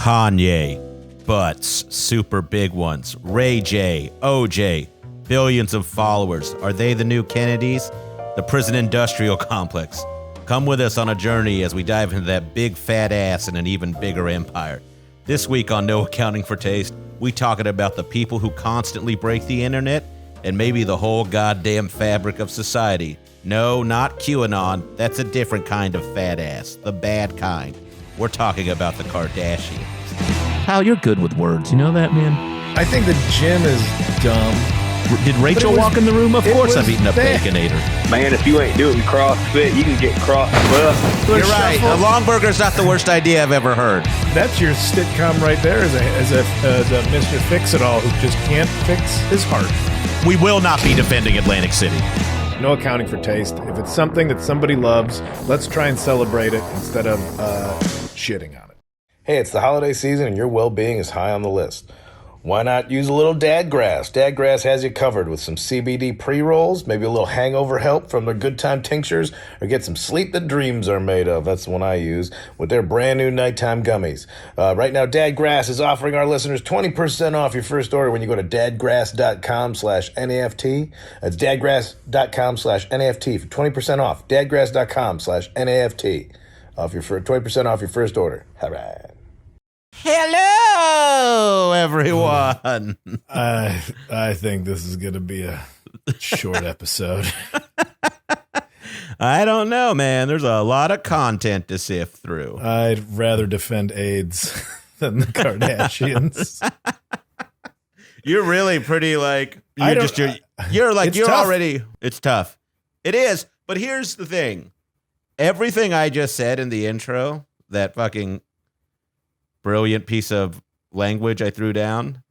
Kanye, butts, super big ones. Ray J, OJ, billions of followers. Are they the new Kennedys? The prison industrial complex. Come with us on a journey as we dive into that big fat ass and an even bigger empire. This week on No Accounting for Taste, we talking about the people who constantly break the internet and maybe the whole goddamn fabric of society. No, not QAnon. That's a different kind of fat ass. The bad kind. We're talking about the Kardashians. Kyle, you're good with words. You know that, man? I think the gym is dumb. Did Rachel walk in the room? Of course I've eaten a Baconator. Man, if you ain't doing CrossFit, you can get CrossFit. You're right. A long burger's not the worst idea I've ever heard. That's your sitcom right there as a Mr. Fix-It-All who just can't fix his heart. We will not be defending Atlantic City. No accounting for taste. If it's something that somebody loves, let's try and celebrate it instead of shitting on it. Hey, it's the holiday season and your well-being is high on the list. Why not use a little Dadgrass? Dadgrass has you covered with some CBD pre-rolls, maybe a little hangover help from their Good Time tinctures, or get some sleep that dreams are made of. That's the one I use, with their brand new nighttime gummies. Right now, Dadgrass is offering our listeners 20% off your first order when you go to dadgrass.com/NAFT. That's dadgrass.com/NAFT for 20% off. Dadgrass.com/NAFT. 20% off your first order. All right. Hello, everyone. I think this is going to be a short episode. I don't know, man. There's a lot of content to sift through. I'd rather defend AIDS than the Kardashians. You're really pretty it's tough. Already. It's tough. It is. But here's the thing. Everything I just said in the intro, that fucking brilliant piece of language I threw down,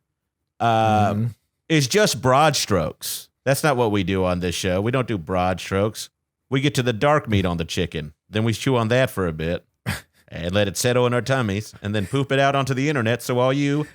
is just broad strokes. That's not what we do on this show. We don't do broad strokes. We get to the dark meat on the chicken. Then we chew on that for a bit and let it settle in our tummies and then poop it out onto the internet so all you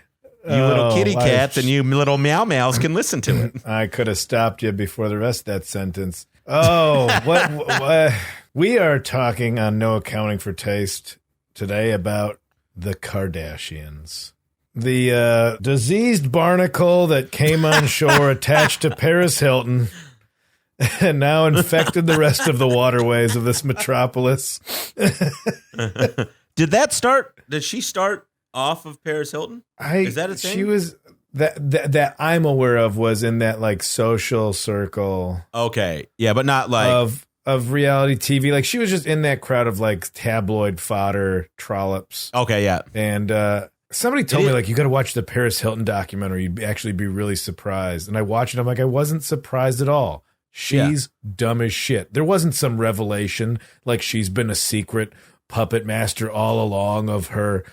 little kitty cats and you little meow meows can listen to it. I could have stopped you before the rest of that sentence. Oh, what? We are talking on No Accounting for Taste today about the Kardashians. The diseased barnacle that came on shore attached to Paris Hilton and now infected the rest of the waterways of this metropolis. Did she start off of Paris Hilton? Is that a thing? She was that I'm aware of was in that like social circle. Okay. Yeah, but not like of reality TV. Like she was just in that crowd of like tabloid fodder trollops. Okay, yeah. And somebody told me like you got to watch the Paris Hilton documentary. You'd actually be really surprised. And I watched it. I'm like, I wasn't surprised at all. She's dumb as shit. There wasn't some revelation like she's been a secret puppet master all along of her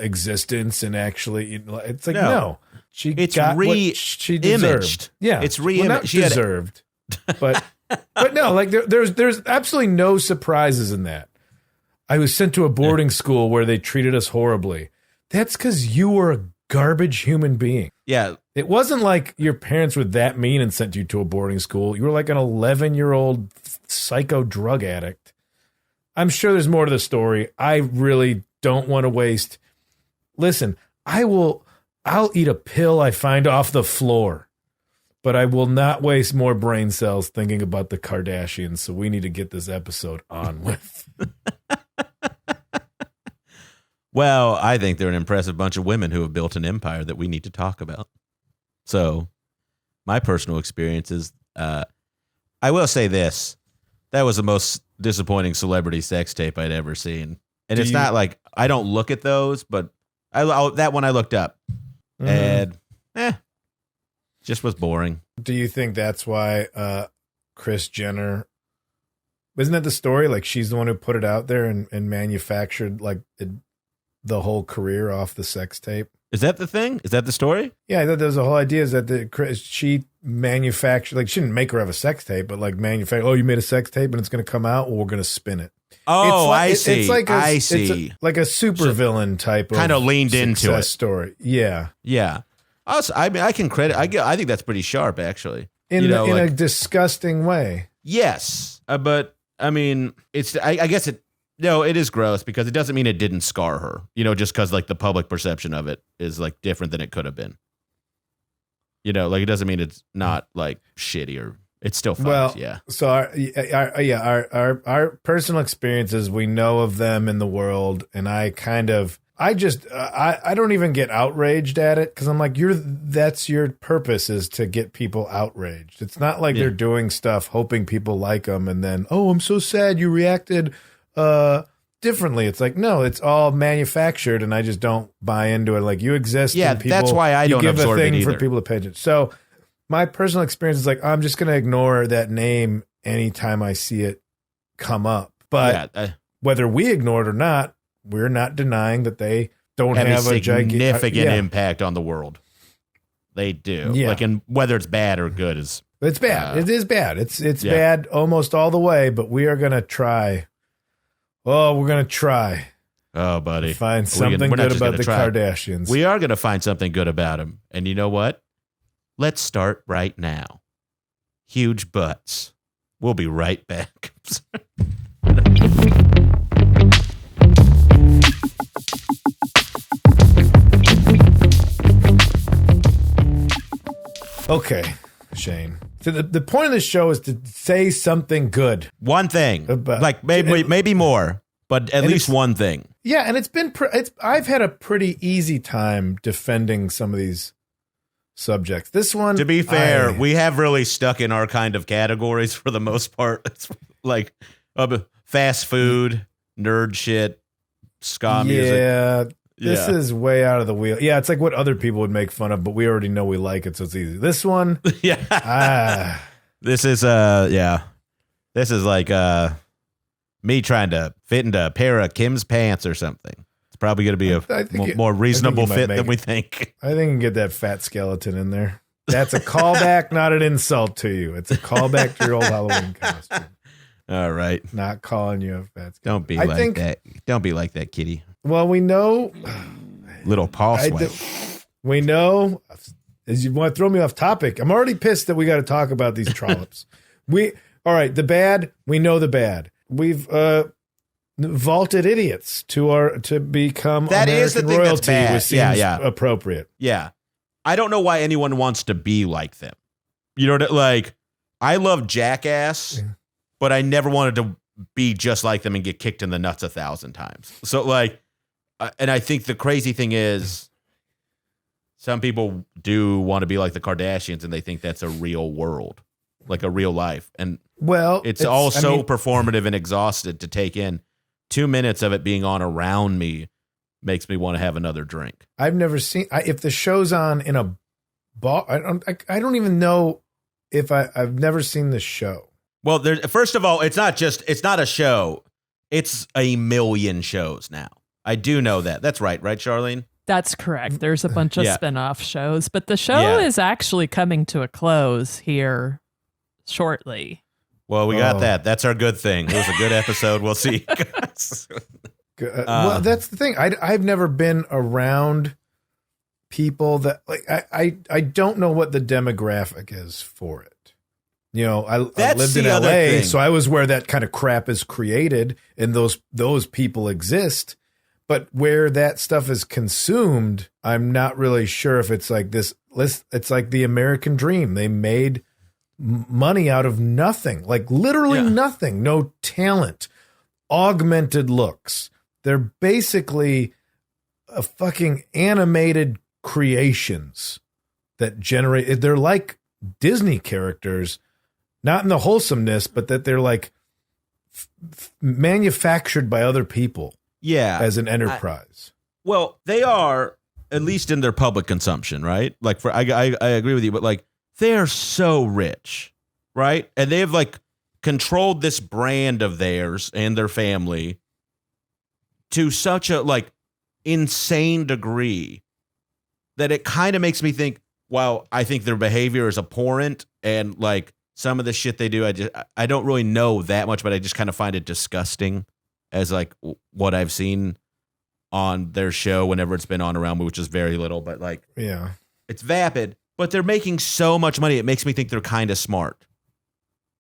existence. And actually, it's like no. She got what she deserved. Yeah, it's re-imaged. Well, not deserved, but. But no, like there's absolutely no surprises in that. I was sent to a boarding school where they treated us horribly. That's because you were a garbage human being. Yeah. It wasn't like your parents were that mean and sent you to a boarding school. You were like an 11-year-old psycho drug addict. I'm sure there's more to the story. I really don't want to waste. Listen, I'll eat a pill I find off the floor. But I will not waste more brain cells thinking about the Kardashians, so we need to get this episode on with. Well, I think they're an impressive bunch of women who have built an empire that we need to talk about. So, my personal experience is, I will say this. That was the most disappointing celebrity sex tape I'd ever seen. And it's not like, I don't look at those, but that one I looked up. And, just was boring. Do you think that's why Kris Jenner, isn't that the story? Like she's the one who put it out there and manufactured like the whole career off the sex tape. Is that the thing? Is that the story? Yeah, I thought that was the whole idea is that she manufactured, like she didn't make her have a sex tape, but like manufacture, you made a sex tape and it's going to come out. Well, we're going to spin it. Oh, I see. It's like I see. Like a super villain type of kind of leaned into it story. Yeah. Yeah. Also, I mean, I can credit. I think that's pretty sharp, actually. In a disgusting way. Yes, but I mean, it's. I guess it No, it is gross because it doesn't mean it didn't scar her. Just because like the public perception of it is like different than it could have been. Like it doesn't mean it's not like shitty or it's still fun. Well, yeah. So our personal experiences, we know of them in the world, and I don't even get outraged at it because I'm like, that's your purpose is to get people outraged. It's not like they're doing stuff hoping people like them, and then I'm so sad you reacted differently. It's like, no, it's all manufactured, and I just don't buy into it. Like, you exist. Yeah, and people, that's why I don't give absorb a thing it either. for people to pay attention. So my personal experience is like, I'm just going to ignore that name anytime I see it come up. But whether we ignore it or not, we're not denying that they don't have a significant impact on the world. They do. Yeah. Like, and whether it's bad or good is. It's bad. It is bad. It's bad almost all the way, but we are going to try. Oh, we're going to try. Oh, buddy. Find something good about the Kardashians. We are going to find something good about them. And you know what? Let's start right now. Huge butts. We'll be right back. Okay, Shane. So the point of this show is to say something good. One thing. Like maybe more, but at least one thing. Yeah, and I've had a pretty easy time defending some of these subjects. This one, to be fair, we have really stuck in our kind of categories for the most part. It's like fast food, nerd shit, ska music. Yeah, this is way out of the wheel. Yeah, it's like what other people would make fun of, but we already know we like it, so it's easy. This one, This is This is like me trying to fit into a pair of Kim's pants or something. It's probably going to be a more reasonable fit than we think. I think you can get that fat skeleton in there. That's a callback, not an insult to you. It's a callback to your old Halloween costume. All right. Not calling you a fat skeleton. Don't be like that. Don't be like that, kitty. Well, we know. Little paw sweat. We know. As you want to throw me off topic, I'm already pissed that we got to talk about these trollops. All right, the bad. We know the bad. We've vaulted idiots to become that American is the thing royalty, that's bad. which seems yeah. appropriate. Yeah, I don't know why anyone wants to be like them. You know what? Like, I love Jackass, but I never wanted to be just like them and get kicked in the nuts 1,000 times. So, like, and I think the crazy thing is, some people do want to be like the Kardashians, and they think that's a real world, like a real life. And it's all so performative and exhausted to take in. 2 minutes of it being on around me makes me want to have another drink. I've never seen if the show's on in a bar. I don't even know if I've never seen the show. Well, first of all, it's not a show. It's a million shows now. I do know that. That's right, Charlene? That's correct. There's a bunch of spin-off shows, but the show is actually coming to a close here shortly. Well, we got that. That's our good thing. It was a good episode. We'll see. Well, that's the thing. I've never been around people that like I don't know what the demographic is for it. You know, I lived in LA, so I was where that kind of crap is created, and those people exist. But where that stuff is consumed, I'm not really sure if it's like this. It's like the American dream. They made money out of nothing, like literally nothing, no talent, augmented looks. They're basically a fucking animated creations that generate. They're like Disney characters, not in the wholesomeness, but that they're like manufactured by other people. Yeah, as an enterprise. Well, they are, at least in their public consumption, right? Like, I agree with you, but like, they're so rich, right? And they've like controlled this brand of theirs and their family to such a like insane degree that it kind of makes me think, well, I think their behavior is abhorrent, and like some of the shit they do, I don't really know that much, but I just kind of find it disgusting as like what I've seen on their show whenever it's been on around me, which is very little, but like, it's vapid, but they're making so much money. It makes me think they're kind of smart.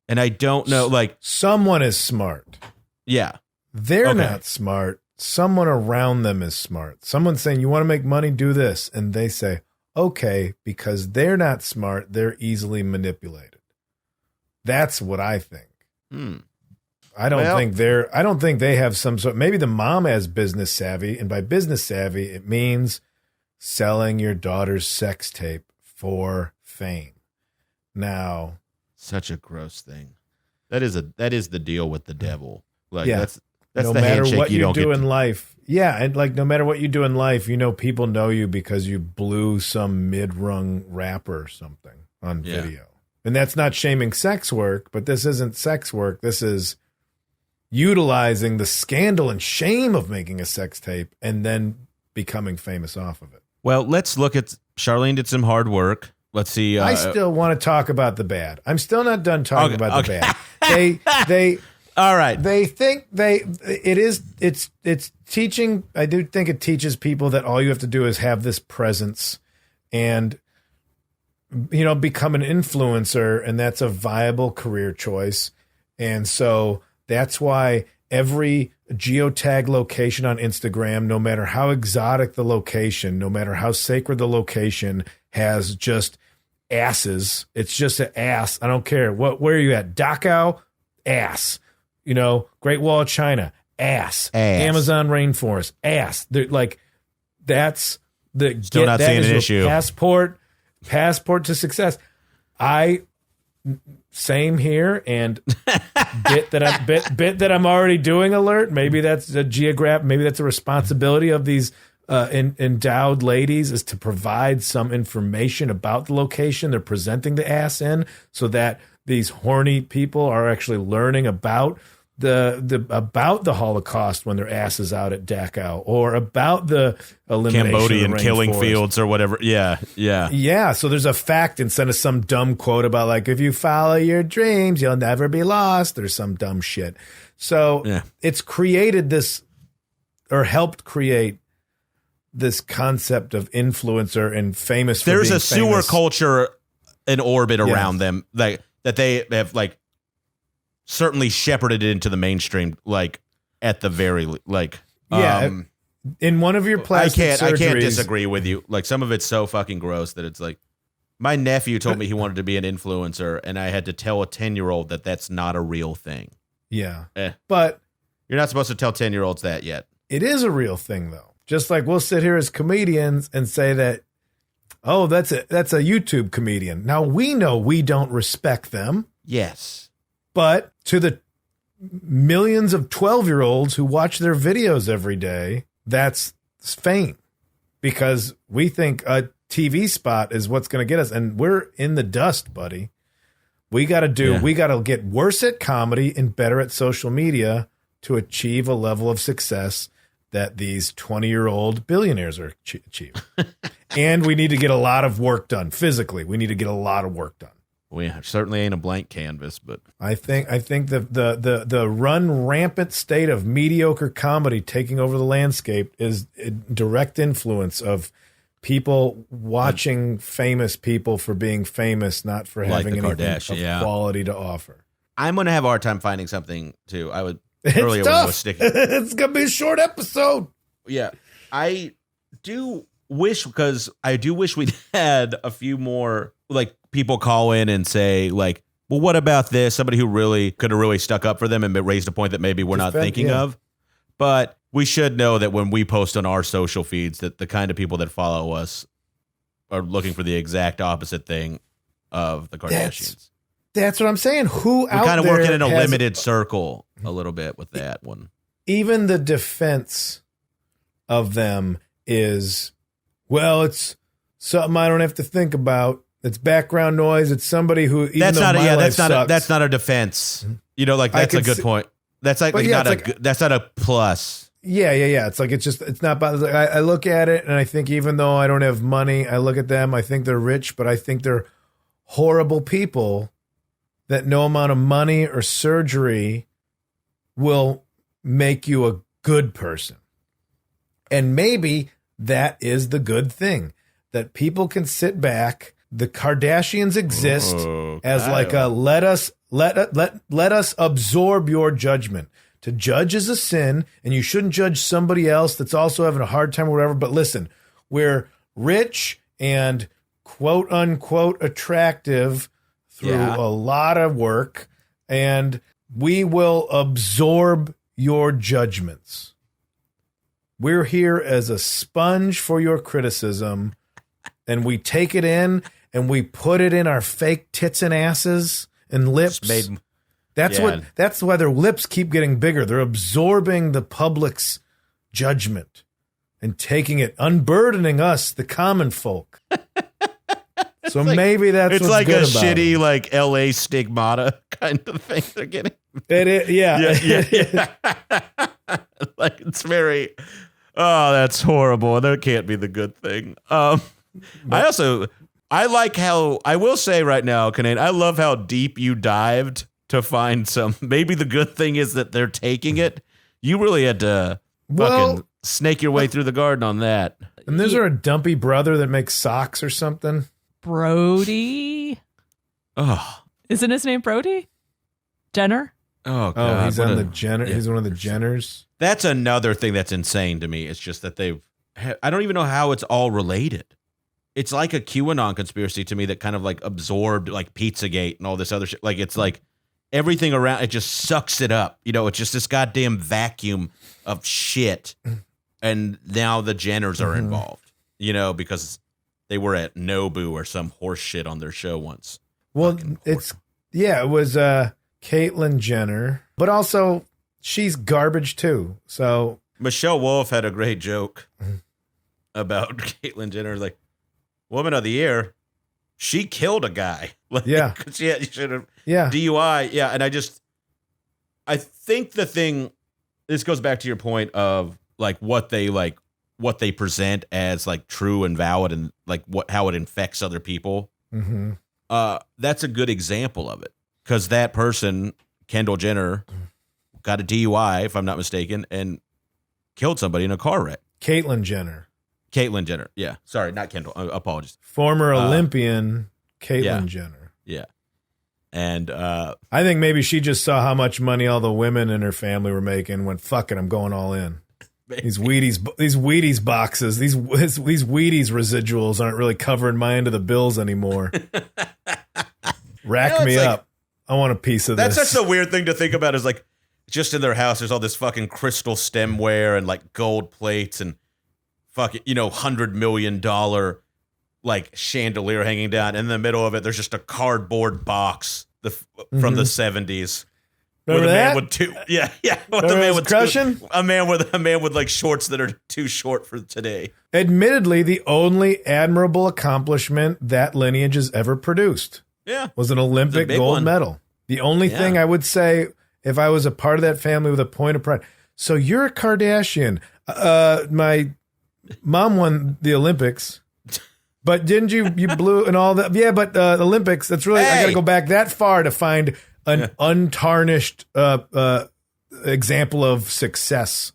And I don't know, like, someone is smart. Yeah. they're not smart. Someone around them is smart. Someone's saying, you want to make money, do this. And they say, okay, because they're not smart, they're easily manipulated. That's what I think. I don't think they have some sort. Maybe the mom has business savvy, and by business savvy, it means selling your daughter's sex tape for fame. Now, such a gross thing. That is the deal with the devil. Like that's no the matter handshake what you you don't do get in life. Yeah, and like no matter what you do in life, people know you because you blew some mid-rung rapper or something on video. And that's not shaming sex work, but this isn't sex work. This is utilizing the scandal and shame of making a sex tape and then becoming famous off of it. Well, let's look at Charlene did some hard work. Let's see. I still want to talk about the bad. I'm still not done talking about the bad. They all right. They think it's teaching. I do think it teaches people that all you have to do is have this presence and become an influencer, and that's a viable career choice. And so that's why every geotag location on Instagram, no matter how exotic the location, no matter how sacred the location, has just asses. It's just an ass. I don't care. Where are you at? Dachau? Ass. Great Wall of China? Ass. Amazon rainforest? Ass. They're like, that's the still not seeing an issue. Passport to success. Same here, and bit that I'm already doing alert. Maybe that's maybe that's a responsibility of these endowed ladies, is to provide some information about the location they're presenting the ass in, so that these horny people are actually learning about the Holocaust when their ass is out at Dachau, or about the elimination Cambodian of killing rainforest. fields or whatever. Yeah. So there's a fact instead of some dumb quote about like, if you follow your dreams, you'll never be lost. There's some dumb shit. So it's created this, or helped create this concept of influencer and famous. There's a sewer culture in orbit around them, like that they have like certainly shepherded it into the mainstream, like at the very in one of your plastic surgeries. I can't disagree with you. Like, some of it's so fucking gross that it's like, my nephew told me he wanted to be an influencer, and I had to tell a 10-year-old that that's not a real thing. Yeah, but you're not supposed to tell 10-year-olds that yet. It is a real thing, though. Just like we'll sit here as comedians and say that, oh, that's a YouTube comedian. Now we know we don't respect them. Yes. But to the millions of 12-year-olds who watch their videos every day, that's fame, because we think a TV spot is what's going to get us. And we're in the dust, buddy. We got to get worse at comedy and better at social media to achieve a level of success that these 20-year-old billionaires are achieving. And we need to get a lot of work done physically. We need to get a lot of work done. We certainly ain't a blank canvas, but I think the run rampant state of mediocre comedy taking over the landscape is a direct influence of people watching famous people for being famous, not for like having anything of quality to offer. I'm going to have a hard time finding something too. I would it's earlier tough. when I was sticking. It's going to be a short episode. Yeah, I do wish we'd had a few more like people call in and say like, well, what about this? Somebody who really could have really stuck up for them and raised a point that maybe we're not thinking of. But we should know that when we post on our social feeds, that the kind of people that follow us are looking for the exact opposite thing of the Kardashians. That's what I'm saying. We're kind of working in a limited circle a little bit with that one. Even the defense of them is, well, it's something I don't have to think about. It's background noise. It's somebody who that's not a defense. Like that's a good point. That's that's not a plus. Yeah. It's like it's not. I look at it and I think even though I don't have money, I look at them. I think they're rich, but I think they're horrible people. That no amount of money or surgery will make you a good person, and maybe that is the good thing, that people can sit back. The Kardashians exist as like a let us absorb your judgment, To judge is a sin, and you shouldn't judge somebody else that's also having a hard time or whatever. But listen, we're rich and quote unquote attractive through a lot of work, and we will absorb your judgments. We're here as a sponge for your criticism, and we take it in and we put it in our fake tits and asses and lips. That's why their lips keep getting bigger. They're absorbing the public's judgment and taking it, unburdening us, the common folk. So maybe that's it's what's like good a about shitty it. like LA stigmata kind of thing they're getting. It is, Yeah. Like it's very that's horrible. That can't be the good thing. I like how I will say right now, Kinane, I love how deep you dived to find some. Maybe the good thing is that they're taking it. You really had to fucking snake your way through the garden on that. And is there a dumpy brother that makes socks or something? Brody. Oh, Isn't his name Brody? Jenner? Oh, God. He's on the Jenner. He's one of the Jenners. That's another thing that's insane to me. It's just that I don't even know how it's all related. It's like a QAnon conspiracy to me that kind of like absorbed like Pizzagate and all this other shit. Like it's like everything around it just sucks it up. You know, it's just this goddamn vacuum of shit. And now the Jenners are involved, you know, because they were at Nobu or some horse shit on their show once. Well, it was Caitlyn Jenner, but also she's garbage too. So Michelle Wolf had a great joke about Caitlyn Jenner, like Woman of the Year. She killed a guy. Like, yeah, she should have. Yeah, DUI. Yeah, and I think the thing. This goes back to your point of like what they present as like true and valid, and like how it infects other people. Mm-hmm. That's a good example of it, because that person, Kendall Jenner, got a DUI, if I'm not mistaken, and killed somebody in a car wreck. Caitlyn Jenner. Yeah. Sorry, not Kendall. Apologies. Former Olympian Caitlyn Jenner. Yeah. And I think maybe she just saw how much money all the women in her family were making and went, fuck it, I'm going all in. These Wheaties boxes, these Wheaties residuals aren't really covering my end of the bills anymore. Rack me up. I want a piece of this. That's such a weird thing to think about, is like just in their house, there's all this fucking crystal stemware and like gold plates and fucking, $100 million like chandelier hanging down. And in the middle of it, there's just a cardboard box from the 70s. Remember that? Man with two, yeah. A man with like shorts that are too short for today. Admittedly, the only admirable accomplishment that lineage has ever produced. Yeah, was an Olympic gold medal. The only thing I would say, if I was a part of that family with a point of pride. So you're a Kardashian. My mom won the Olympics, but didn't you blew and all that? Yeah, but the Olympics. That's really I got to go back that far to find an untarnished example of success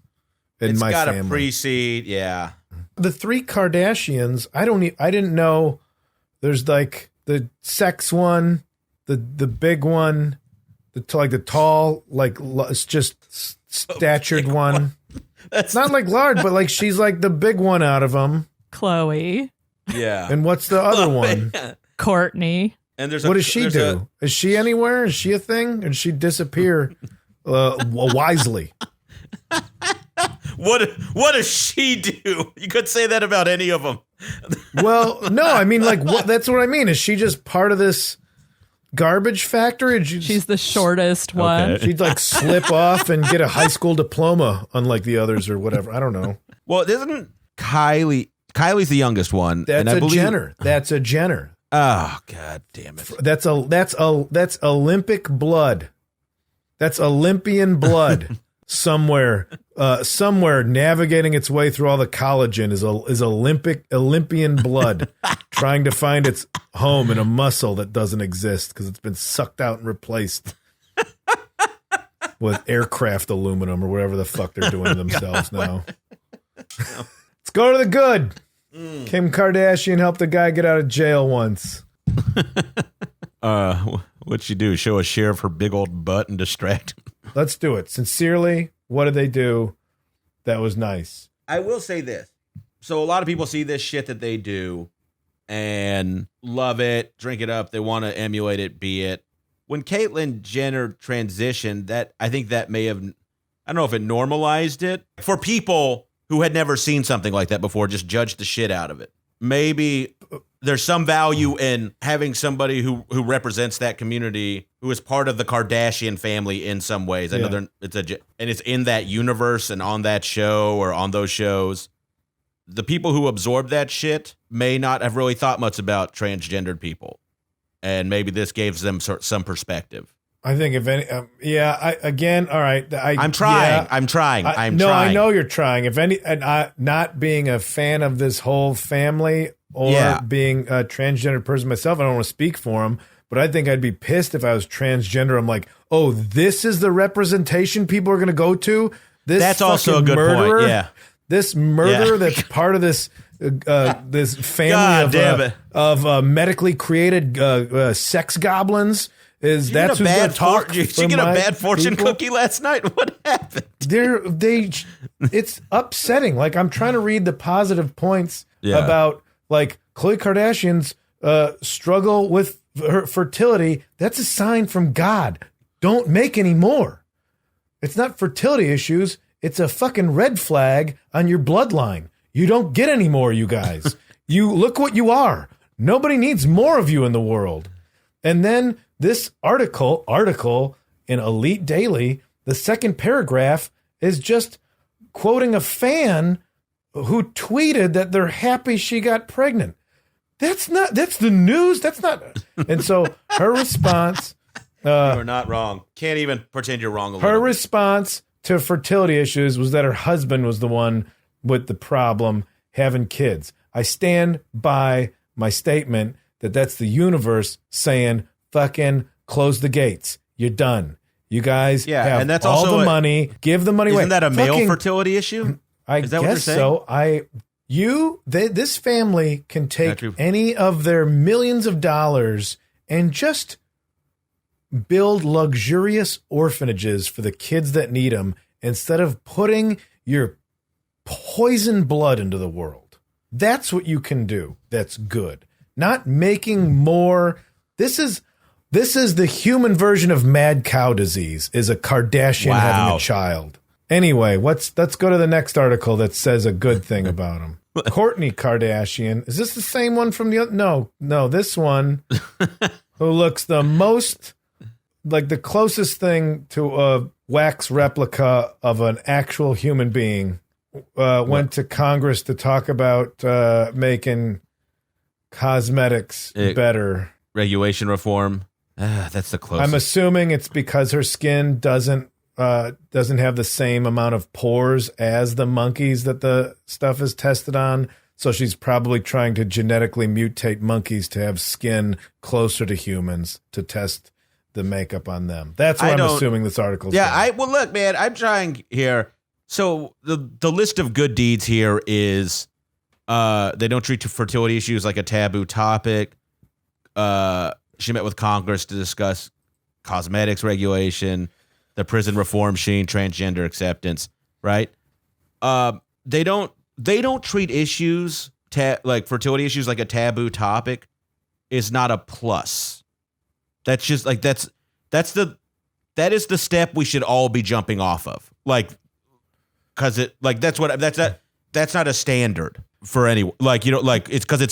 in my family. It's got to precede, yeah. The three Kardashians. I didn't know. There's like the sex one, the big one, the tall, like it's just statured one. That's not like large, but like she's like the big one out of them. Chloe. Yeah. And what's the other one? Courtney. And what does she do? Is she anywhere? Is she a thing? Or does she disappear wisely? What does she do? You could say that about any of them. Well, no, I mean, like, that's what I mean. Is she just part of this garbage factory? She's the shortest one. She'd like slip off and get a high school diploma, unlike the others or whatever. I don't know. Well, isn't Kylie's the youngest one? Jenner. That's a Jenner. Oh, God damn it. That's Olympic blood. That's Olympian blood. Somewhere navigating its way through all the collagen is Olympian blood trying to find its home in a muscle that doesn't exist because it's been sucked out and replaced with aircraft aluminum or whatever the fuck they're doing to themselves now. Let's go to the good. Kim Kardashian helped a guy get out of jail once. What'd she do? Show a share of her big old butt and distract him? Let's do it. Sincerely, what did they do that was nice? I will say this. So a lot of people see this shit that they do and love it, drink it up. They want to emulate it, be it. When Caitlyn Jenner transitioned, that I think that may have, I don't know if it normalized it. For people who had never seen something like that before, just judged the shit out of it. Maybe there's some value in having somebody who represents that community, who is part of the Kardashian family in some ways. I know it's in that universe and on that show or on those shows. The people who absorb that shit may not have really thought much about transgendered people, and maybe this gives them some perspective. I think if any, all right. I'm trying. I know you're trying. If any, and I not being a fan of this whole family or being a transgender person myself, I don't want to speak for them, but I think I'd be pissed if I was transgender. I'm like, oh, this is the representation people are going to go to. That's also a good point. Yeah, this murderer that's part of this. This family of medically created sex goblins. Is that who's going to talk? Did you get a bad fortune cookie last night? What happened? It's upsetting. Like, I'm trying to read the positive points about like Khloe Kardashian's struggle with her fertility. That's a sign from God. Don't make any more. It's not fertility issues. It's a fucking red flag on your bloodline. You don't get any more, you guys. You look what you are. Nobody needs more of you in the world. And then this article in Elite Daily, the second paragraph is just quoting a fan who tweeted that they're happy she got pregnant. That's the news. That's not. And so her response. You're not wrong. Can't even pretend you're wrong. Her response to fertility issues was that her husband was the one with the problem having kids. I stand by my statement that that's the universe saying, fucking close the gates. You're done. You guys have and that's all also the money. Give the money away. Isn't that a male fertility issue? I guess so. This family can take any of their millions of dollars and just build luxurious orphanages for the kids that need them instead of putting your poison blood into the world. That's what you can do. That's good. Not making more. This is the human version of mad cow disease, is a Kardashian having a child. Anyway, let's go to the next article that says a good thing about him. Kourtney Kardashian. Is this the same one from the other? No, this one who looks the most like the closest thing to a wax replica of an actual human being. Went to Congress to talk about making cosmetics better. Regulation reform. That's the closest. I'm assuming it's because her skin doesn't have the same amount of pores as the monkeys that the stuff is tested on. So she's probably trying to genetically mutate monkeys to have skin closer to humans to test the makeup on them. That's what I'm assuming this article's well, look, man, I'm trying here. So the list of good deeds here is they don't treat fertility issues like a taboo topic. She met with Congress to discuss cosmetics regulation, the prison reform machine, transgender acceptance. Right? They don't treat issues like fertility issues like a taboo topic. Is not a plus. That's just like that is the step we should all be jumping off of. Like. Because that's not a standard for anyone. Like, it's because it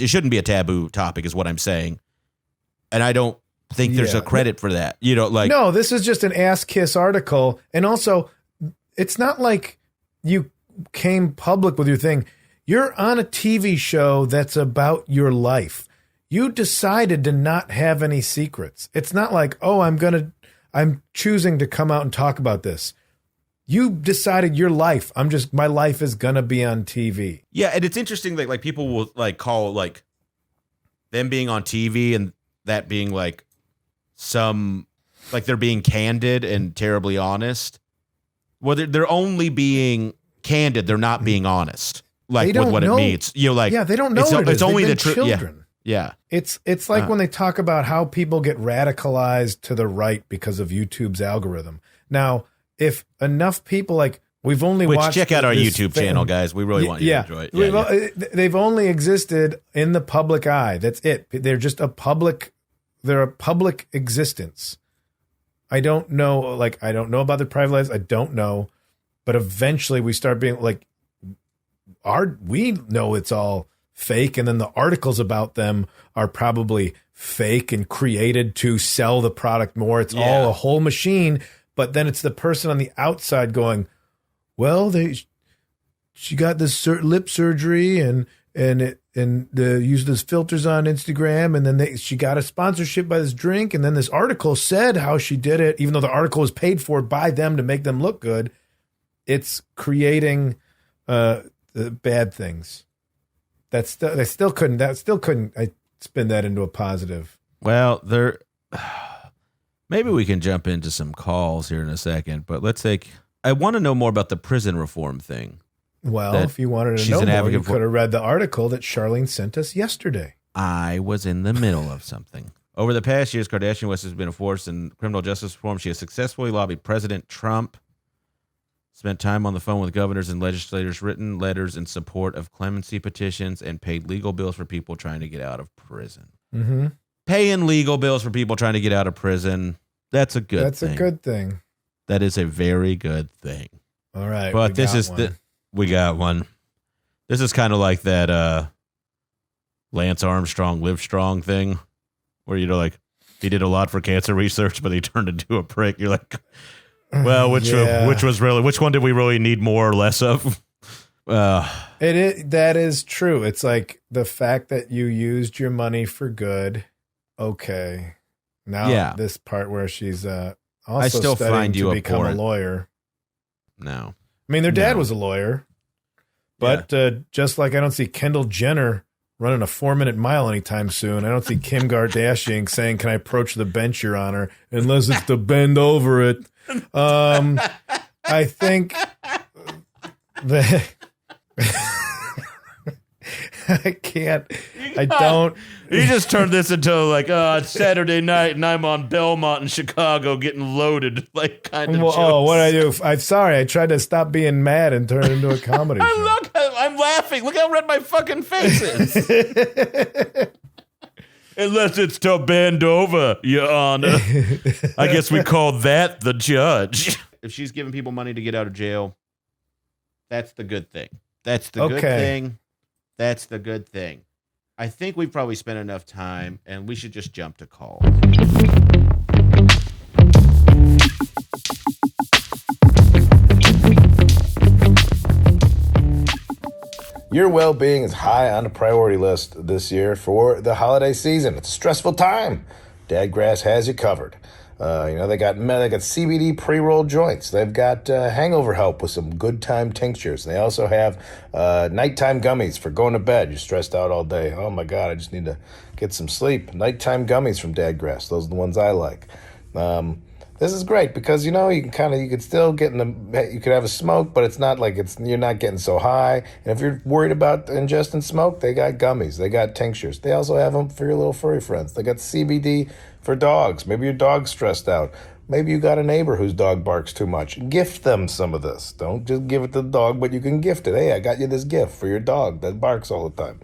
shouldn't be a taboo topic is what I'm saying. And I don't think there's a credit for that. No, this is just an ass kiss article. And also, it's not like you came public with your thing. You're on a TV show that's about your life. You decided to not have any secrets. It's not like, oh, I'm choosing to come out and talk about this. You decided your life. My life is gonna be on TV. Yeah, and it's interesting that like people will like call like them being on TV and that being like they're being candid and terribly honest. Well, they're only being candid. They're not being honest. Like with what it means. They don't know. It's only the truth. Yeah. It's like when they talk about how people get radicalized to the right because of YouTube's algorithm. Now, if enough people like we've only watched, check out our YouTube channel, guys. We really want you to enjoy it. They've only existed in the public eye. That's it. They're just a public. They're a public existence. I don't know. Like I don't know about their private lives. I don't know. But eventually, we start being like, we know it's all fake, and then the articles about them are probably fake and created to sell the product more. It's all a whole machine. But then it's the person on the outside going, well, she got this lip surgery and used those filters on Instagram, and then she got a sponsorship by this drink, and then this article said how she did it, even though the article was paid for by them to make them look good. It's creating the bad things. I still couldn't I spin that into a positive. Well, maybe we can jump into some calls here in a second, but I want to know more about the prison reform thing. Well, if you wanted to know more, you could have read the article that Charlene sent us yesterday. I was in the middle of something. Over the past years, Kardashian West has been a force in criminal justice reform. She has successfully lobbied President Trump, spent time on the phone with governors and legislators, written letters in support of clemency petitions, and paid legal bills for people trying to get out of prison. Mm-hmm. Paying legal bills for people trying to get out of prison, that's a good thing. That's a good thing. That is a very good thing. All right. But we got one. This is kind of like that Lance Armstrong Live Strong thing where, like, he did a lot for cancer research, but he turned into a prick. You're like, well, which one did we really need more or less of? That is true. It's like the fact that you used your money for good. Okay. Now this part where she's also studying to become a lawyer. No. I mean, their dad was a lawyer, but just like I don't see Kendall Jenner running a 4-minute mile anytime soon. I don't see Kim Kardashian saying, "Can I approach the bench, Your Honor?" Unless it's to bend over it. I think that I can't. You just turned this into like, it's Saturday night and I'm on Belmont in Chicago getting loaded, like kind of. Oh, what I do? I'm sorry. I tried to stop being mad and turn it into a comedy show. I'm laughing. Look how red my fucking face is. Unless it's to bend over, Your Honor. I guess we call that the judge. If she's giving people money to get out of jail, that's the good thing. That's the good thing. That's the good thing. I think we've probably spent enough time, and we should just jump to calls. Your well-being is high on the priority list this year for the holiday season. It's a stressful time. Dadgrass has you covered. They got CBD pre-roll joints. They've got hangover help with some good time tinctures. They also have nighttime gummies for going to bed. You're stressed out all day. Oh my God, I just need to get some sleep. Nighttime gummies from Dadgrass. Those are the ones I like. This is great because you could still get you could have a smoke, but it's not like you're not getting so high. And if you're worried about ingesting smoke, they got gummies, they got tinctures. They also have them for your little furry friends. They got CBD for dogs. Maybe your dog's stressed out. Maybe you got a neighbor whose dog barks too much. Gift them some of this. Don't just give it to the dog, but you can gift it. Hey, I got you this gift for your dog that barks all the time.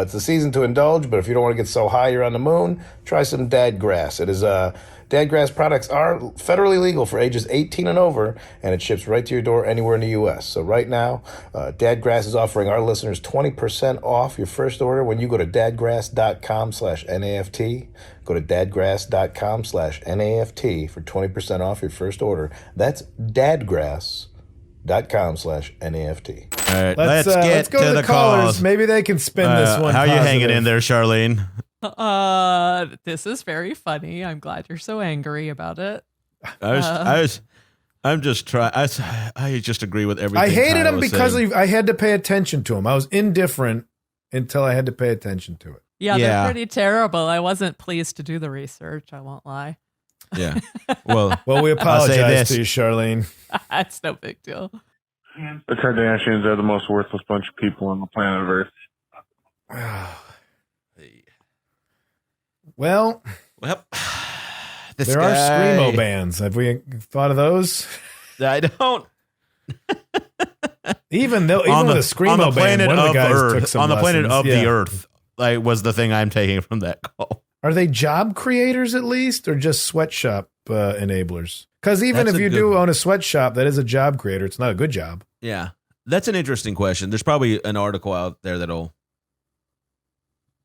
It's a season to indulge, but if you don't want to get so high you're on the moon, try some Dadgrass. Dadgrass products are federally legal for ages 18 and over, and it ships right to your door anywhere in the U.S. So right now, Dadgrass is offering our listeners 20% off your first order when you go to dadgrass.com/NAFT. Go to dadgrass.com/NAFT for 20% off your first order. That's dadgrass.com/NAFT. All right, let's go to the callers. calls. Maybe they can spin this one. How are you hanging in there, Charlene? This is very funny. I'm glad you're so angry about it. I just agree with everything. I hated Kyle him because I had to pay attention to him. I was indifferent until I had to pay attention to it. Yeah, they're pretty terrible. I wasn't pleased to do the research. I won't lie. Yeah. Well, we apologize to you, Charlene. It's no big deal. The Kardashians are the most worthless bunch of people on the planet Earth. Well, There are screamo bands. Have we thought of those? I don't. Even the screamo band, one of the guys Earth, took some on the lessons. planet of the Earth, like was the thing I'm taking from that call. Are they job creators at least, or just sweatshop enablers? Because even That's if you do own a sweatshop, that is a job creator. It's not a good job. Yeah, that's an interesting question. There's probably an article out there that'll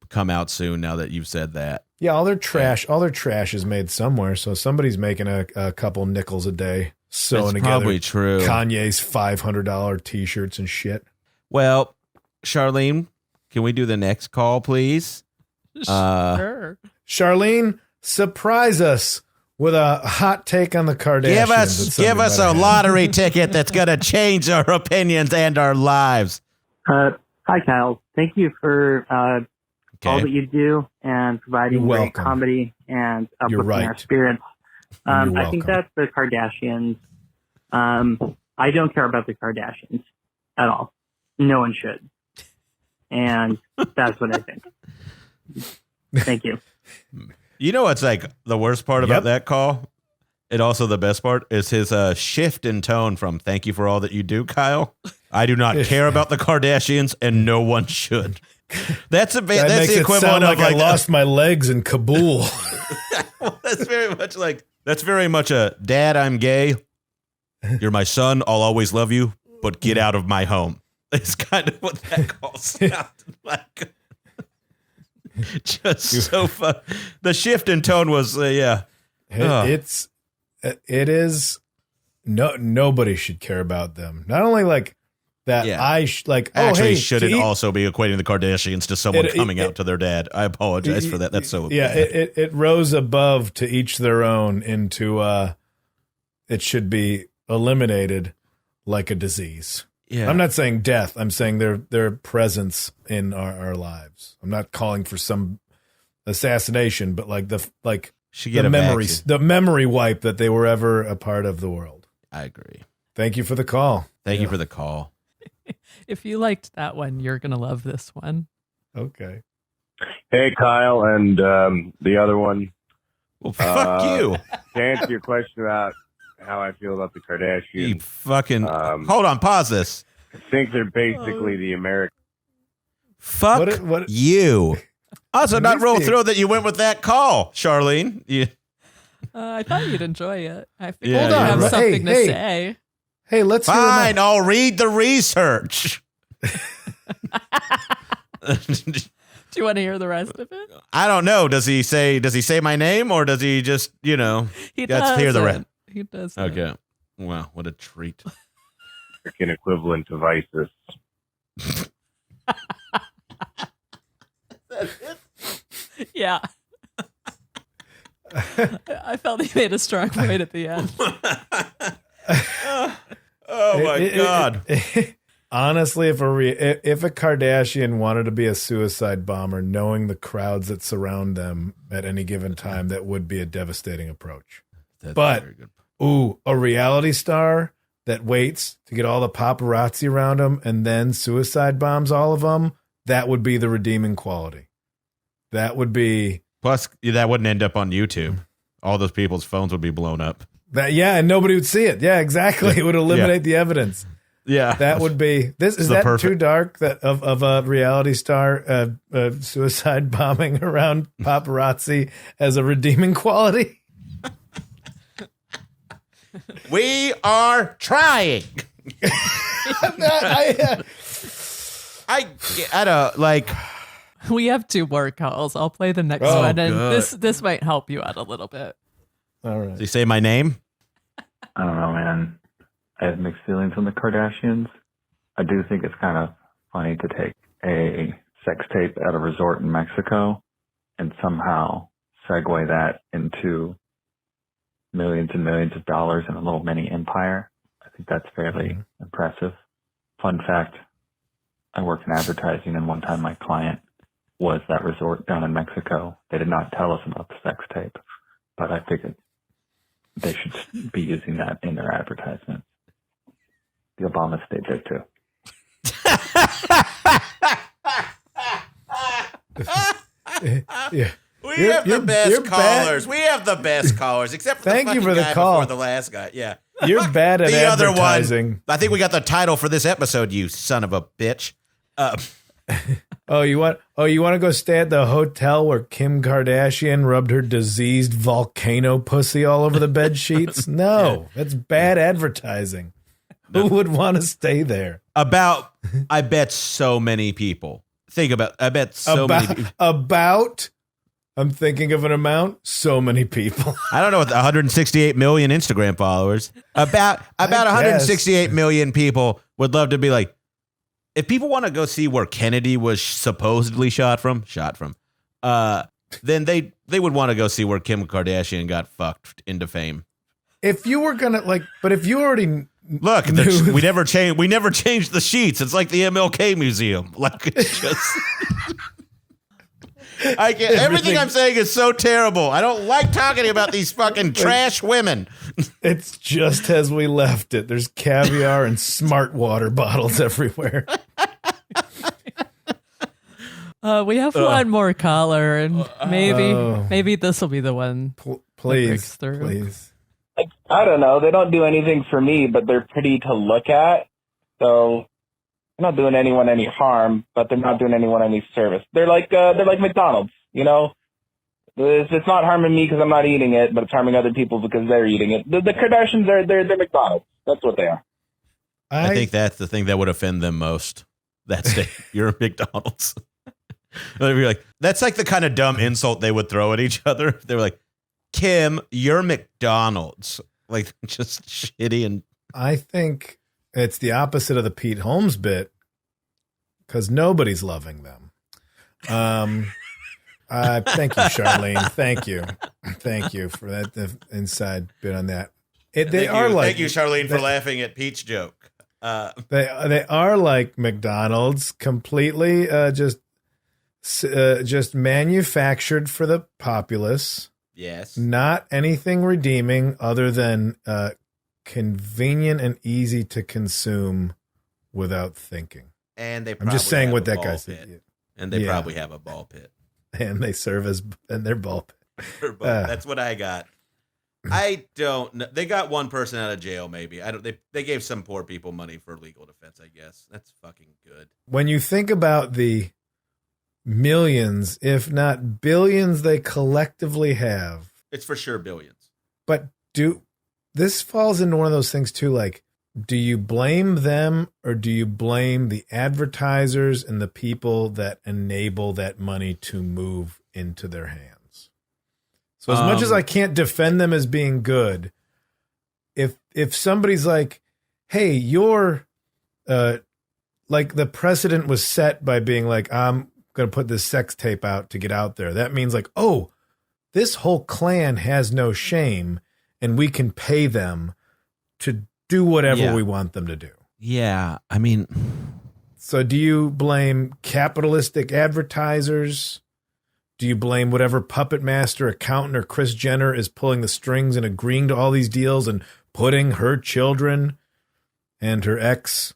come out soon. Now that you've said that, yeah, all their trash is made somewhere. So somebody's making a couple nickels a day sewing that's together. probably true. Kanye's $500 T-shirts and shit. Well, Charlene, can we do the next call, please? Sure. Charlene, surprise us with a hot take on the Kardashians. Give us a lottery ticket that's going to change our opinions and our lives. Hi, Kyle. Thank you for all that you do and providing great comedy and uplifting our spirits. I think that's the Kardashians. I don't care about the Kardashians at all. No one should. And that's what I think. Thank you. You know what's like the worst part about that call? And also the best part is his shift in tone from "Thank you for all that you do, Kyle." I do not care about the Kardashians, and no one should. That's that's the equivalent of like I lost my legs in Kabul. Well, that's very much a dad. I'm gay. You're my son. I'll always love you, but get out of my home. It's kind of what that call sounded like. Just so fun. The shift in tone was, It is. Nobody should care about them. Not only like that. Yeah. Actually, shouldn't also be equating the Kardashians to someone coming out to their dad. I apologize for that. That's so bad. It rose above to each their own into it should be eliminated like a disease. Yeah. I'm not saying death. I'm saying their presence in our lives. I'm not calling for some assassination, but like the memory wipe that they were ever a part of the world. I agree. Thank you for the call. Thank you for the call. If you liked that one, you're gonna love this one. Okay. Hey, Kyle, and the other one. Well, fuck you. To answer your question about how I feel about the Kardashians. You fucking hold on, pause this. I think they're basically the American. Fuck you. Also, not real thrilled that you went with that call, Charlene. I thought you'd enjoy it. I think Yeah, you have right. something to say. Hey, let's fine. I'll read the research. Do you want to hear the rest of it? I don't know. Does he say my name, or does he just He let's hear the rest? He does. Okay. Wow, what a treat. American equivalent to ISIS. Yeah. I felt he made a strong point at the end. Oh my God. Honestly, if a Kardashian wanted to be a suicide bomber, knowing the crowds that surround them at any given time, that would be a devastating approach. But a reality star that waits to get all the paparazzi around him and then suicide bombs all of them, that would be the redeeming quality. That would be. Plus, that wouldn't end up on YouTube. All those people's phones would be blown up. And nobody would see it. Yeah, exactly. It would eliminate the evidence. Yeah, that would be. Is that perfect. Too dark? That of a reality star suicide bombing around paparazzi as a redeeming quality. We are trying. I don't like. We have 2 more calls. I'll play the next one, and this might help you out a little bit. All right. Does he say my name? I don't know, man. I have mixed feelings on the Kardashians. I do think it's kind of funny to take a sex tape at a resort in Mexico and somehow segue that into millions and millions of dollars in a little mini empire. I think that's fairly impressive. Fun fact, I worked in advertising, and one time my client was that resort down in Mexico. They did not tell us about the sex tape, but I figured they should be using that in their advertisements. The Obama stayed there too. Yeah. We We have the best callers. We have the best callers, except for Thank the you fucking for the guy call. before the last guy. Yeah. You're bad at the advertising. Other one. I think we got the title for this episode, you son of a bitch. You want to go stay at the hotel where Kim Kardashian rubbed her diseased volcano pussy all over the bed sheets? No, that's bad advertising. Who would want to stay there? I bet so many people. Think about, I bet so many people. I'm thinking of an amount. So many people. I don't know what 168 million Instagram followers. About 168 million people would love to be like, if people want to go see where Kennedy was supposedly shot from, then they would want to go see where Kim Kardashian got fucked into fame. If you were gonna but if you already look, we never changed the sheets. It's like the MLK Museum. Like it's just. I can't. Everything I'm saying is so terrible. I don't like talking about these fucking trash women. It's just as we left it. There's caviar and smart water bottles everywhere. We have one more caller, and maybe this will be the one. Please. Like, I don't know. They don't do anything for me, but they're pretty to look at. So they're not doing anyone any harm, but they're not doing anyone any service. They're like McDonald's, you know. It's not harming me because I'm not eating it, but it's harming other people because they're eating it. The Kardashians they're McDonald's. That's what they are. I think that's the thing that would offend them most. That's you're a McDonald's. You're like, that's like the kind of dumb insult they would throw at each other. They were like, Kim, you're McDonald's. Like, just shitty. And I think it's the opposite of the Pete Holmes bit because nobody's loving them. Thank you, Charlene. Thank you for that inside bit on that. Thank you, Charlene, for laughing at Pete's joke. They are like McDonald's, completely just manufactured for the populace. Yes. Not anything redeeming other than convenient and easy to consume without thinking. And I'm just saying what that guy said. And they probably have a ball pit. And they serve as their ball pit. That's what I got. I don't know. They got one person out of jail, maybe. They gave some poor people money for legal defense, I guess. That's fucking good. When you think about the millions, if not billions, they collectively have. It's for sure billions. But this falls into one of those things too, like, do you blame them or do you blame the advertisers and the people that enable that money to move into their hands? So as much as I can't defend them as being good, if somebody's like, hey, you're like the precedent was set by being like, I'm going to put this sex tape out to get out there. That means like, oh, this whole clan has no shame and we can pay them to do whatever we want them to do. Yeah. I mean, so do you blame capitalistic advertisers? Do you blame whatever puppet master, accountant, or Kris Jenner is pulling the strings and agreeing to all these deals and putting her children and her ex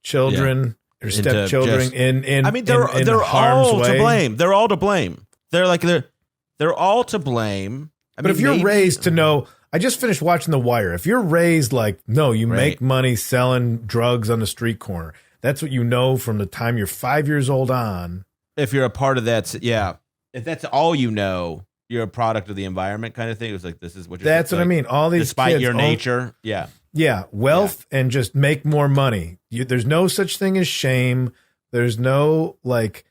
children, her stepchildren in? I mean, they're all to blame. They're all to blame. They're all to blame. But if you're raised to know, I just finished watching The Wire. If you're raised like, no, you make money selling drugs on the street corner. That's what you know from the time you're 5 years old on. If you're a part of that, yeah. If that's all you know, you're a product of the environment kind of thing. It was like, this is what you're That's what I mean. All these despite your nature. Yeah. Yeah. Wealth and just make more money. There's no such thing as shame. There's no like,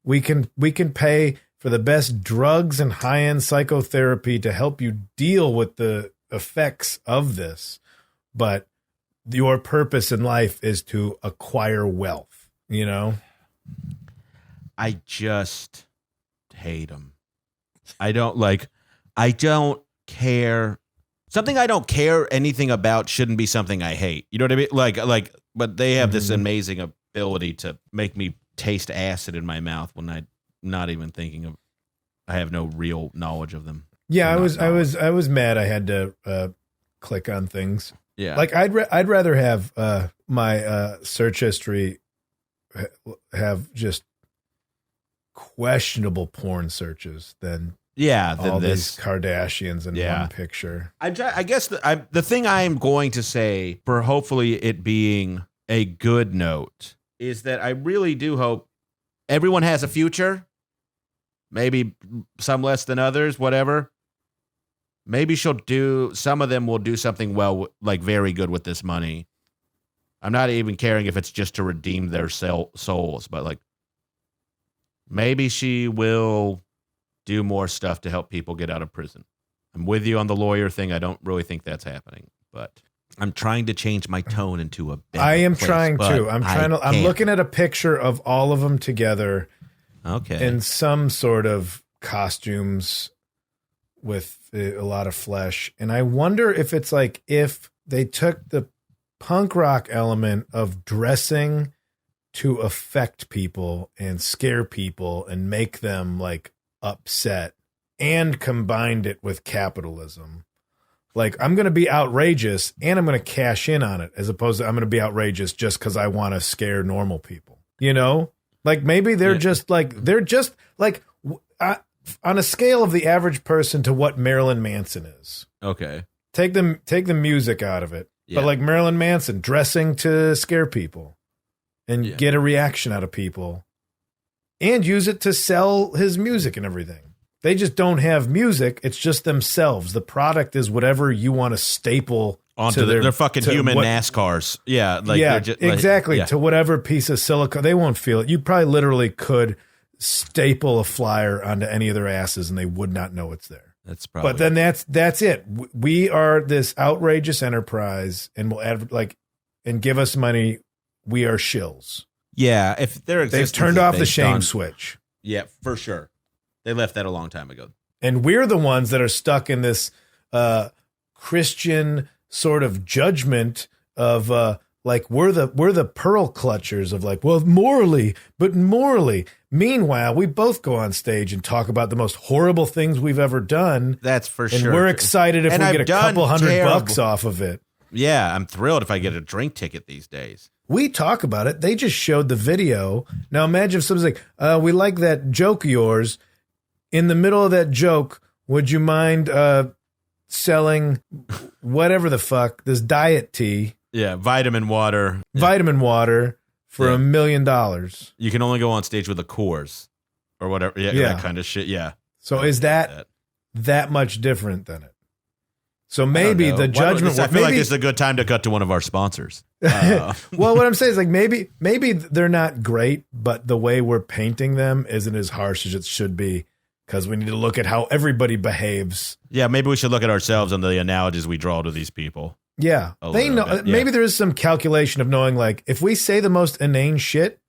we can pay for the best drugs and high-end psychotherapy to help you deal with the effects of this. But your purpose in life is to acquire wealth, you know? I just hate them. I don't care. Something I don't care anything about shouldn't be something I hate. You know what I mean? Like, but they have this amazing ability to make me taste acid in my mouth when I'm not even thinking of, I have no real knowledge of them. Yeah, I was mad I had to click on things. Yeah. Like I'd rather have my search history have just questionable porn searches than all these Kardashians in one picture. I guess the thing I am going to say, for hopefully it being a good note, is that I really do hope everyone has a future. Maybe some less than others, whatever. Maybe some of them will do something well, like very good with this money. I'm not even caring if it's just to redeem their souls, but like maybe she will do more stuff to help people get out of prison. I'm with you on the lawyer thing. I don't really think that's happening, but I'm trying to change my tone into a better I am place, trying to. I'm looking at a picture of all of them together. Okay. In some sort of costumes with a lot of flesh. And I wonder if it's like if they took the punk rock element of dressing to affect people and scare people and make them like upset and combined it with capitalism. Like, I'm going to be outrageous and I'm going to cash in on it, as opposed to I'm going to be outrageous just because I want to scare normal people, you know? Like, maybe they're just like on a scale of the average person to what Marilyn Manson is. Okay. Take the music out of it. Yeah. But like Marilyn Manson dressing to scare people and get a reaction out of people and use it to sell his music and everything. They just don't have music. It's just themselves. The product is whatever you want to staple onto their fucking human NASCARs. Yeah. Like yeah, just, exactly. Like, to whatever piece of silicone. They won't feel it. You probably literally could staple a flyer onto any of their asses and they would not know it's there. That's probably. But then that's it. We are this outrageous enterprise and will and give us money. We are shills. Yeah. If they've turned off the shame switch. Yeah, for sure. They left that a long time ago. And we're the ones that are stuck in this Christian sort of judgment of like we're the pearl clutchers of like, well, morally. Meanwhile, we both go on stage and talk about the most horrible things we've ever done. That's for sure. And we're excited if we get a couple $100 off of it. Yeah, I'm thrilled if I get a drink ticket these days. We talk about it. They just showed the video. Now imagine if someone's like, we like that joke of yours. In the middle of that joke, would you mind selling whatever the fuck, this diet tea? Yeah, vitamin water. Vitamin water for $1 million. You can only go on stage with a Coors or whatever. Yeah, that kind of shit. Yeah. So is that much different than it? So maybe the judgment. I feel like this is a good time to cut to one of our sponsors. Well, what I'm saying is like maybe they're not great, but the way we're painting them isn't as harsh as it should be. Because we need to look at how everybody behaves. Yeah, maybe we should look at ourselves and the analogies we draw to these people. Yeah, they know. Yeah. Maybe there is some calculation of knowing, like, if we say the most inane shit,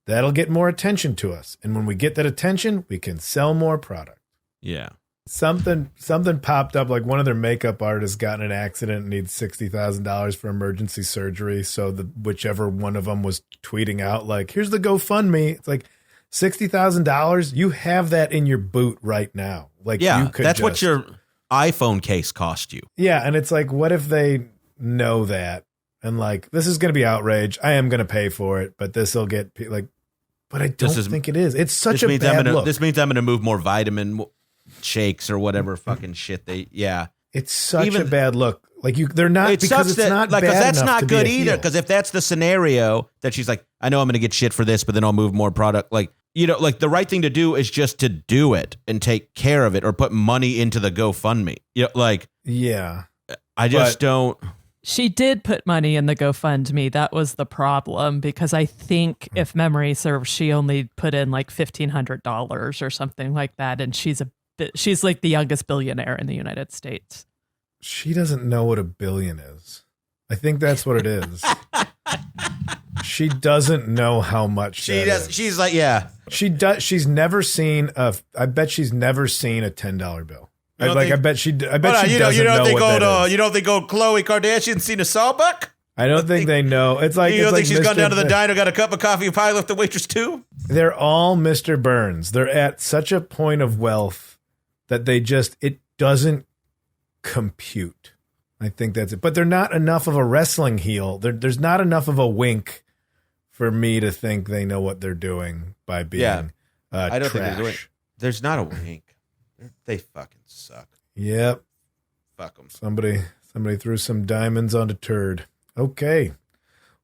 that'll get more attention to us, and when we get that attention, we can sell more product. Yeah. Something popped up, like one of their makeup artists got in an accident and needs $60,000 for emergency surgery. So whichever one of them was tweeting out, like, "Here's the GoFundMe." It's like, $60,000, you have that in your boot right now. Like, you could that's what your iPhone case cost you. Yeah, and it's like, what if they know that and like, this is going to be outrage. I am going to pay for it, but this will get like. But I don't think it is. It's such a bad look. This means I'm going to move more vitamin shakes or whatever fucking shit they. Yeah, it's such a bad look. Like they're not because it's not bad enough. That's not good either. Because if that's the scenario that she's like, I know I'm going to get shit for this, but then I'll move more product. Like, you know, like the right thing to do is just to do it and take care of it or put money into the GoFundMe. You know, like, yeah, I just don't. She did put money in the GoFundMe. That was the problem, because I think, if memory serves, she only put in like $1,500 or something like that, and she's like the youngest billionaire in the United States. She doesn't know what a billion is. I think that's what it is. She doesn't know how much she does. She's like, yeah, she does. She's never seen I bet she's never seen a $10 bill. I bet she doesn't know what that is. You don't think old Khloe Kardashian seen a sawbuck? I don't think they know. It's like, you don't think she's Mr. gone down to the diner, got a cup of coffee, and pie left the waitress too? They're all Mr. Burns. They're at such a point of wealth that it doesn't compute. I think that's it. But they're not enough of a wrestling heel. There's not enough of a wink for me to think they know what they're doing by being I don't think trash. they're doing. There's not a wink. They fucking suck. Yep. Fuck them. Somebody threw some diamonds on a turd. Okay.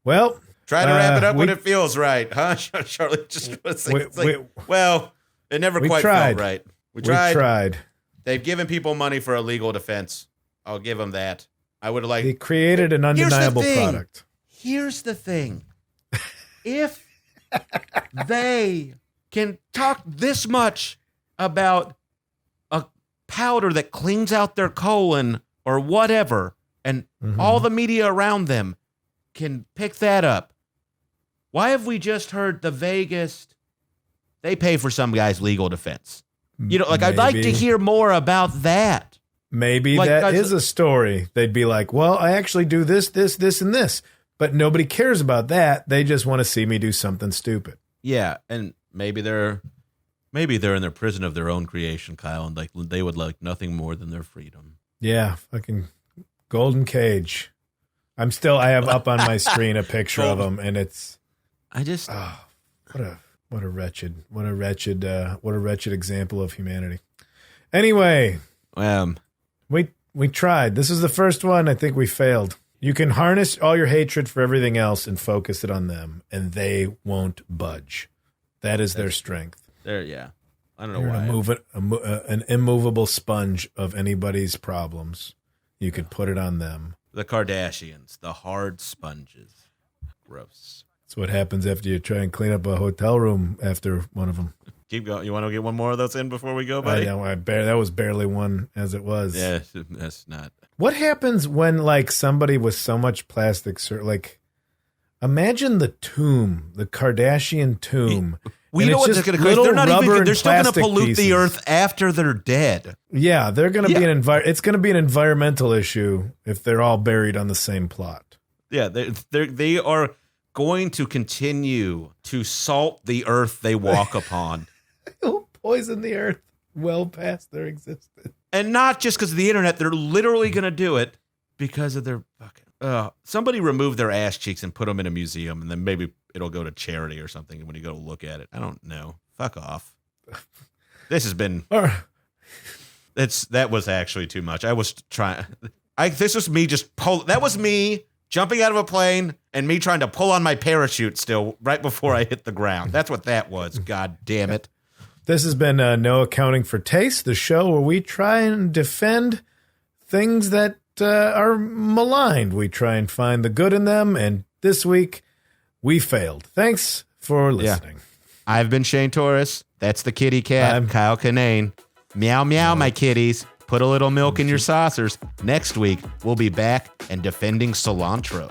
Well, try to wrap it up when it feels right, huh? Charlie just was saying, well, it never quite felt right. We tried. They've given people money for a legal defense. I'll give them that. I would have liked. They created an undeniable product. Here's the thing. If they can talk this much about a powder that cleans out their colon or whatever, and all the media around them can pick that up, why have we just heard the vaguest, they pay for some guy's legal defense? You know, like, maybe. I'd like to hear more about that. Maybe like, that is a story. They'd be like, well, I actually do this, and this. But nobody cares about that. They just want to see me do something stupid. Yeah, and maybe they're in their prison of their own creation, Kyle, and like they would like nothing more than their freedom. Yeah, fucking golden cage. I have up on my screen a picture of them, and it's. What a wretched example of humanity. Anyway, we tried. This is the first one. I think we failed. You can harness all your hatred for everything else and focus it on them, and they won't budge. That is their strength. Yeah. I don't know why. An immovable sponge of anybody's problems. You could put it on them. The Kardashians, the hard sponges. Gross. That's what happens after you try and clean up a hotel room after one of them. Keep going. You want to get one more of those in before we go, buddy? I know. That was barely one as it was. Yeah, that's not. What happens when, like, somebody with so much plastic, like, imagine the tomb, the Kardashian tomb. Well, you know what? They're still going to pollute the earth after they're dead. Yeah, they're going to be it's going to be an environmental issue if they're all buried on the same plot. Yeah, they are going to continue to salt the earth they walk upon. They'll poison the earth well past their existence. And not just because of the internet, they're literally going to do it because of their fucking. Somebody remove their ass cheeks and put them in a museum, and then maybe it'll go to charity or something when you go to look at it. I don't know. Fuck off. This has been. That was actually too much. I was trying. This was me just that was me jumping out of a plane and me trying to pull on my parachute still right before I hit the ground. That's what that was. God damn it. This has been No Accounting for Taste, the show where we try and defend things that are maligned. We try and find the good in them, and this week we failed. Thanks for listening. Yeah. I've been Shane Torres. That's the kitty cat. I'm Kyle Kinane. Meow, meow, my kitties. Put a little milk in your saucers. Next week, we'll be back and defending cilantro.